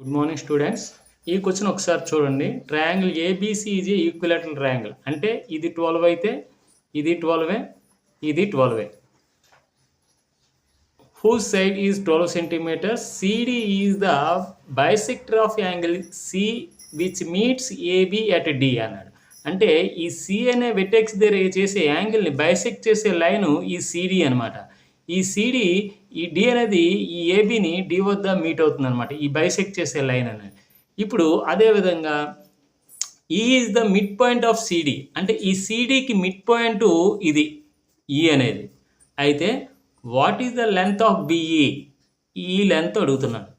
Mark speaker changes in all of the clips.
Speaker 1: Good morning students. ఈ question ఒకసారి చూడండి. Triangle ABC is a equilateral triangle. అంటే ఇది 12 అయితే ఇది 12, ఇది 12. Whose side is 12 centimeters? CD is the bisector of angle C which meets AB at D అన్నాడు. అంటే ఈ C అనే వెటెక్స్ దగ్గర చేసే యాంగిల్ని బైసెక్ట్ చేసే లైను ఈ CD అనమాట. ఈ CD ఈ D అనేది ఈ ఏబిని D వద్ద మీట్ అవుతుంది అనమాట, ఈ బైసెక్ట్ చేసే లైన్ అనేది. ఇప్పుడు అదేవిధంగా ఈ is the mid point of CD. అంటే ఈ CDకి మిడ్ పాయింట్ ఇది ఈ అనేది. అయితే what is the length of BE? ఈ లెంత్ అడుగుతున్నాడు.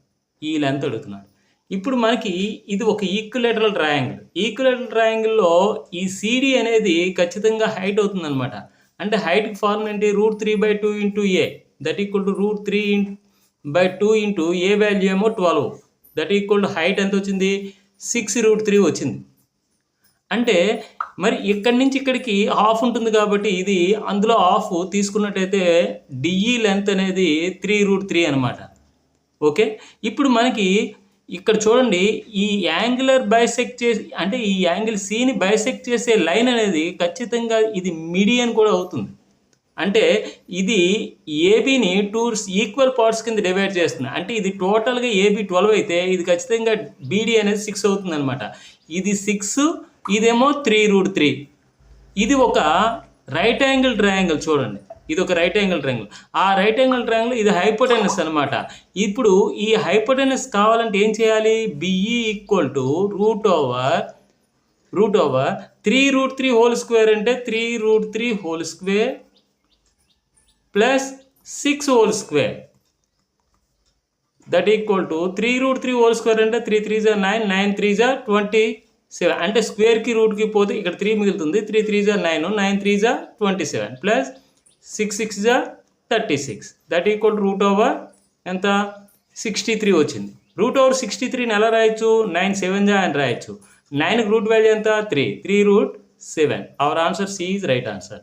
Speaker 1: ఇప్పుడు మనకి ఇది ఒక ఈక్విలేటరల్ ట్రయాంగిల్. ఈక్విలేటరల్ ట్రయాంగిల్లో ఈ CD అనేది ఖచ్చితంగా హైట్ అవుతుందన్నమాట. అంటే హైట్కి ఫార్ములా ఏంటి? √3/2 into A, that equal to √3/2 into A value ఏమో 12, దట్ ఈక్వల్ టు హైట్ ఎంత వచ్చింది? 6√3 వచ్చింది. అంటే మరి ఇక్కడి నుంచి ఇక్కడికి హాఫ్ ఉంటుంది కాబట్టి ఇది అందులో హాఫ్ తీసుకున్నట్టయితే డిఈ లెంత్ అనేది 3√3 అనమాట. ఓకే, ఇప్పుడు మనకి ఇక్కడ చూడండి, ఈ యాంగులర్ బైసెక్ట్ చేసి అంటే ఈ యాంగిల్ సిని బైసెక్ట్ చేసే లైన్ అనేది ఖచ్చితంగా ఇది మీడియన్ కూడా అవుతుంది. అంటే ఇది ఏబిని 2 ఈక్వల్ పార్ట్స్ కింద డివైడ్ చేస్తుంది. అంటే ఇది టోటల్గా ఏబి 12 అయితే ఇది ఖచ్చితంగా బీడీ అనేది 6 అవుతుంది అనమాట. ఇది 6, ఇదేమో 3√3. ఇది ఒక రైట్ యాంగిల్ ట్రయాంగిల్. చూడండి, ఇది ఒక రైట్ యాంగిల్ ట్రయాంగిల్. ఆ రైట్ యాంగిల్ ట్రయాంగిల్ ఇది హైపోటెనస్ అనమాట. ఇప్పుడు ఈ హైపోటెనస్ కావాలంటే ఏం చేయాలి? BE equal to root over 3√3 whole square అంటే 3√3 whole square plus 6 whole square, that equal to 3√3 whole square అంటే 3 3 జా 9, 9 3 జా 27. అంటే స్క్వేర్కి రూట్కి పోతే ఇక్కడ 3 మిగులుతుంది. 3 3 జా 9, 9 3 జా 27 ప్లస్ 6 6 జా 36, that equal to root over ఎంత? 63 వచ్చింది. రూట్ ఓవర్ 63ని ఎలా రాయొచ్చు? 9 7 జా అని రాయొచ్చు. 9కి రూట్ వాల్యూ ఎంత? 3 3√7. Our answer C is right answer.